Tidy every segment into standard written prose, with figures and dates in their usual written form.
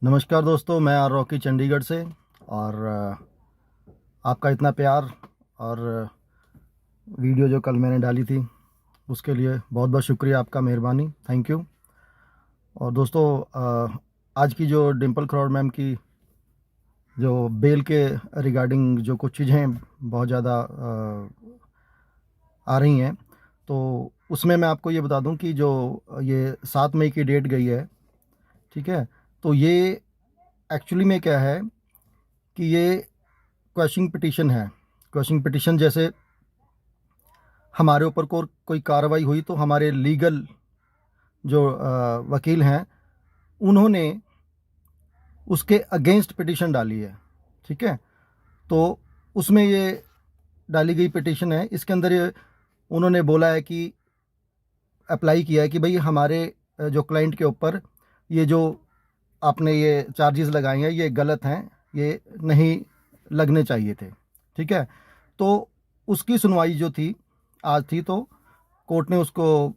नमस्कार दोस्तों, मैं आर रॉकी चंडीगढ़ से। और आपका इतना प्यार और वीडियो जो कल मैंने डाली थी उसके लिए बहुत बहुत शुक्रिया आपका, मेहरबानी, थैंक यू। और दोस्तों, आज की जो डिम्पल खरौड़ मैम की जो बेल के रिगार्डिंग जो कुछ चीज़ें बहुत ज़्यादा आ रही हैं, तो उसमें मैं आपको ये बता दूं कि जो ये 7 मई की डेट गई है, ठीक है, तो ये एक्चुअली में क्या है कि ये क्वैशिंग पिटीशन है। क्वैशिंग पिटीशन जैसे हमारे ऊपर कोई कार्रवाई हुई तो हमारे लीगल जो वकील हैं उन्होंने उसके अगेंस्ट पिटीशन डाली है, ठीक है। तो उसमें ये डाली गई पिटीशन है, इसके अंदर ये उन्होंने बोला है कि अप्लाई किया है कि भाई हमारे जो क्लाइंट के ऊपर ये जो आपने ये चार्जेस लगाए हैं ये गलत हैं, ये नहीं लगने चाहिए थे, ठीक है। तो उसकी सुनवाई जो थी आज थी, तो कोर्ट ने उसको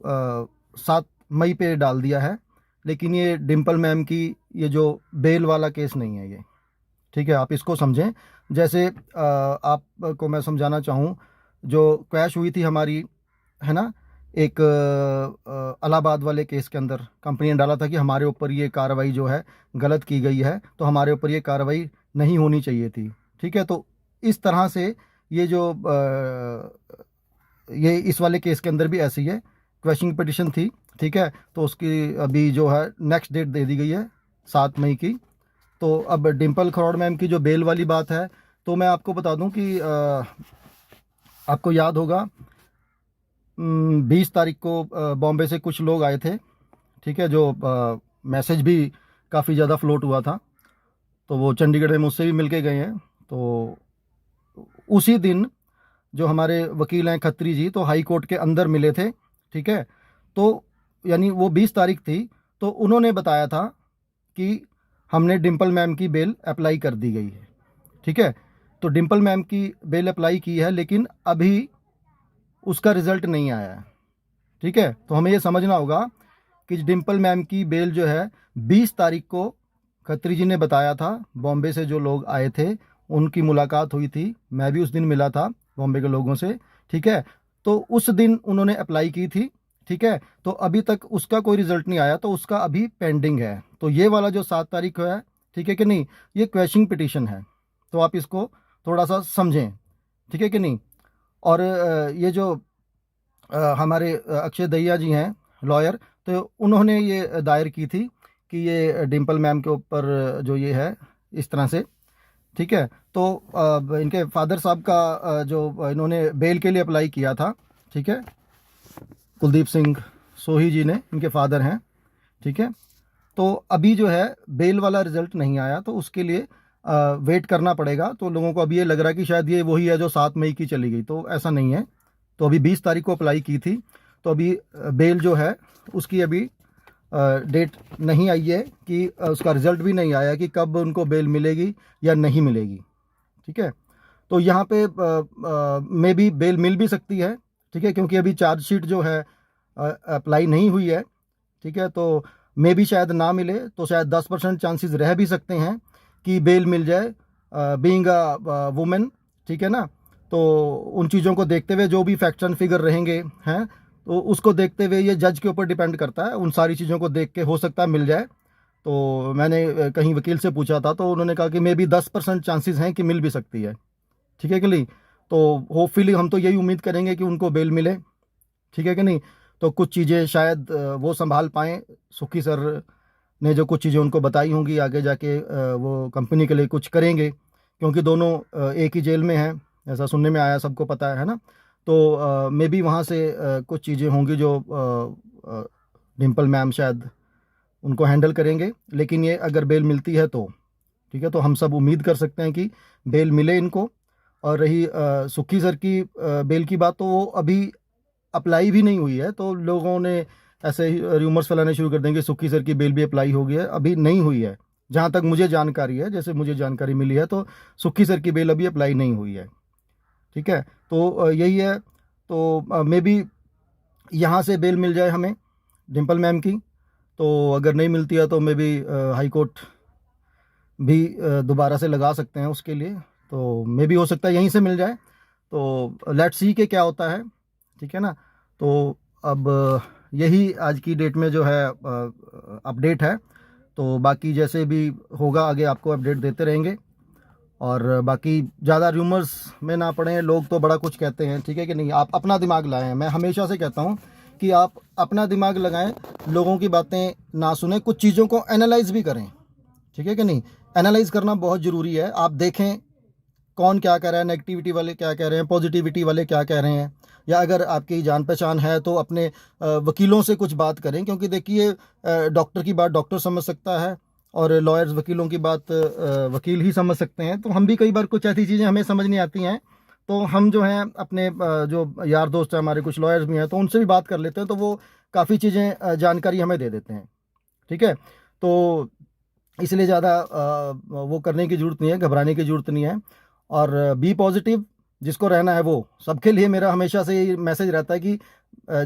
7 मई पे डाल दिया है। लेकिन ये डिम्पल मैम की ये जो बेल वाला केस नहीं है ये, ठीक है, आप इसको समझें। जैसे आपको मैं समझाना चाहूँ, जो क्रैश हुई थी हमारी, है ना, एक इलाहाबाद वाले केस के अंदर कंपनी ने डाला था कि हमारे ऊपर ये कार्रवाई जो है गलत की गई है, तो हमारे ऊपर ये कार्रवाई नहीं होनी चाहिए थी, ठीक है। तो इस तरह से ये जो ये इस वाले केस के अंदर भी ऐसी है, क्वेश्चन पिटिशन थी, ठीक है। तो उसकी अभी जो है नेक्स्ट डेट दे दी गई है 7 मई की। तो अब डिम्पल खरौड़ मैम की जो बेल वाली बात है, तो मैं आपको बता दूं कि आपको याद होगा 20 तारीख को बॉम्बे से कुछ लोग आए थे, ठीक है, जो मैसेज भी काफ़ी ज़्यादा फ्लोट हुआ था, तो वो चंडीगढ़ में मुझसे भी मिल के गए हैं। तो उसी दिन जो हमारे वकील हैं खत्री जी, तो हाई कोर्ट के अंदर मिले थे, ठीक है। तो यानी वो 20 तारीख थी, तो उन्होंने बताया था कि हमने डिम्पल मैम की बेल अप्लाई कर दी गई है, ठीक है। तो डिम्पल मैम की बेल अप्लाई की है, लेकिन अभी उसका रिज़ल्ट नहीं आया है, ठीक है। तो हमें ये समझना होगा कि डिम्पल मैम की बेल जो है 20 तारीख को खत्री जी ने बताया था, बॉम्बे से जो लोग आए थे उनकी मुलाकात हुई थी, मैं भी उस दिन मिला था बॉम्बे के लोगों से, ठीक है। तो उस दिन उन्होंने अप्लाई की थी, ठीक है। तो अभी तक उसका कोई रिजल्ट नहीं आया, तो उसका अभी पेंडिंग है। तो ये वाला जो 7 तारीख को है, ठीक है कि नहीं, ये क्वेश्चन पिटीशन है, तो आप इसको थोड़ा सा समझें, ठीक है कि नहीं। और ये जो हमारे अक्षय दहिया जी हैं लॉयर, तो उन्होंने ये दायर की थी कि ये डिम्पल मैम के ऊपर जो ये है इस तरह से, ठीक है। तो इनके फादर साहब का जो इन्होंने बेल के लिए अप्लाई किया था, ठीक है, कुलदीप सिंह सोही जी ने, इनके फादर हैं, ठीक है। तो अभी जो है बेल वाला रिजल्ट नहीं आया, तो उसके लिए वेट करना पड़ेगा। तो लोगों को अभी ये लग रहा है कि शायद ये वही है जो 7 मई की चली गई, तो ऐसा नहीं है। तो अभी 20 तारीख को अप्लाई की थी, तो अभी बेल जो है उसकी अभी डेट नहीं आई है कि उसका रिजल्ट भी नहीं आया कि कब उनको बेल मिलेगी या नहीं मिलेगी, ठीक है। तो यहाँ पे मे बी बेल मिल भी सकती है, ठीक है, क्योंकि अभी चार्जशीट जो है अप्लाई नहीं हुई है, ठीक है। तो मे बी शायद ना मिले, तो शायद 10% चांसेस रह भी सकते हैं कि बेल मिल जाए, बीइंग अ वुमेन, ठीक है ना। तो उन चीज़ों को देखते हुए जो भी फैक्ट्स एंड फिगर रहेंगे हैं, तो उसको देखते हुए ये जज के ऊपर डिपेंड करता है, उन सारी चीज़ों को देख के हो सकता है मिल जाए। तो मैंने कहीं वकील से पूछा था, तो उन्होंने कहा कि मे बी 10% चांसेस हैं कि मिल भी सकती है, ठीक है कि नहीं। तो होपफुली हम तो यही उम्मीद करेंगे कि उनको बेल मिले, ठीक है कि नहीं। तो कुछ चीज़ें शायद वो संभाल पाएँ, सुखी सर ने जो कुछ चीज़ें उनको बताई होंगी, आगे जाके वो कंपनी के लिए कुछ करेंगे, क्योंकि दोनों एक ही जेल में हैं, ऐसा सुनने में आया, सबको पता है ना। तो मे बी वहाँ से कुछ चीज़ें होंगी जो डिम्पल मैम शायद उनको हैंडल करेंगे। लेकिन ये अगर बेल मिलती है तो ठीक है, तो हम सब उम्मीद कर सकते हैं कि बेल मिले इनको। और रही सुक्खी सर की बेल की बात, तो वो अभी अप्लाई भी नहीं हुई है, तो लोगों ने ऐसे ही रूमर्स फैलाने शुरू कर देंगे सुक्खी सर की बेल भी अप्लाई हो गई है, अभी नहीं हुई है। जहाँ तक मुझे जानकारी है, जैसे मुझे जानकारी मिली है, तो सुक्खी सर की बेल अभी अप्लाई नहीं हुई है, ठीक है। तो यही है। तो मे बी यहाँ से बेल मिल जाए हमें डिम्पल मैम की। तो अगर नहीं मिलती है तो मे बी हाई कोर्ट भी दोबारा से लगा सकते हैं उसके लिए, तो मे भी हो सकता है यहीं से मिल जाए। तो लेट्स सी के क्या होता है, ठीक है ना। तो अब यही आज की डेट में जो है अपडेट है। तो बाकी जैसे भी होगा आगे आपको अपडेट देते रहेंगे। और बाकी ज़्यादा र्यूमर्स में ना पड़े, लोग तो बड़ा कुछ कहते हैं, ठीक है कि नहीं। आप अपना दिमाग लगाएं, मैं हमेशा से कहता हूँ कि आप अपना दिमाग लगाएं, लोगों की बातें ना सुने, कुछ चीज़ों को एनालाइज भी करें, ठीक है कि नहीं। एनालाइज करना बहुत ज़रूरी है। आप देखें कौन क्या कह रहा है, नेगेटिविटी वाले क्या कह रहे हैं, पॉजिटिविटी वाले क्या कह रहे हैं, या अगर आपकी जान पहचान है तो अपने वकीलों से कुछ बात करें, क्योंकि देखिए डॉक्टर की बात डॉक्टर समझ सकता है और लॉयर्स वकीलों की बात वकील ही समझ सकते हैं। तो हम भी कई बार कुछ ऐसी चीज़ें हमें समझ नहीं आती हैं, तो हम जो हैं अपने जो यार दोस्त हैं हमारे, कुछ लॉयर्स भी हैं, तो उनसे भी बात कर लेते हैं, तो वो काफ़ी चीज़ें जानकारी हमें दे देते हैं, ठीक है। तो इसलिए ज़्यादा वो करने की ज़रूरत नहीं है, घबराने की ज़रूरत नहीं है। और बी पॉजिटिव, जिसको रहना है वो, सबके लिए मेरा हमेशा से ये मैसेज रहता है कि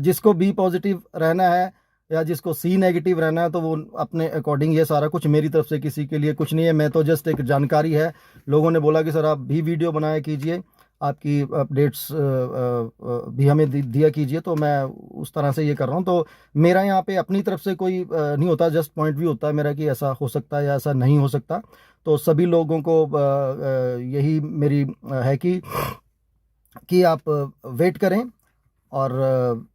जिसको बी पॉजिटिव रहना है या जिसको सी नेगेटिव रहना है, तो वो अपने अकॉर्डिंग, ये सारा कुछ मेरी तरफ से किसी के लिए कुछ नहीं है, मैं तो जस्ट एक जानकारी है। लोगों ने बोला कि सर आप भी वीडियो बनाया कीजिए, आपकी अपडेट्स भी हमें दिया कीजिए, तो मैं उस तरह से ये कर रहा हूँ। तो मेरा यहाँ पे अपनी तरफ से कोई नहीं होता, जस्ट पॉइंट व्यू होता है मेरा कि ऐसा हो सकता है या ऐसा नहीं हो सकता। तो सभी लोगों को यही मेरी है कि आप वेट करें, और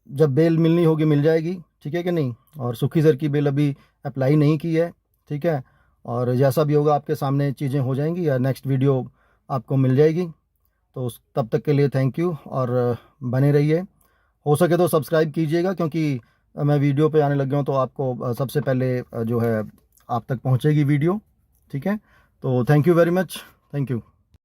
जब बेल मिलनी होगी मिल जाएगी, ठीक है कि नहीं। और सुखी सर की बेल अभी अप्लाई नहीं की है, ठीक है। और जैसा भी होगा आपके सामने चीज़ें हो जाएंगी, या नेक्स्ट वीडियो आपको मिल जाएगी। तो तब तक के लिए थैंक यू, और बने रहिए। हो सके तो सब्सक्राइब कीजिएगा, क्योंकि मैं वीडियो पे आने लग गया हूँ, तो आपको सबसे पहले जो है आप तक पहुँचेगी वीडियो, ठीक है। तो thank you very much, thank you.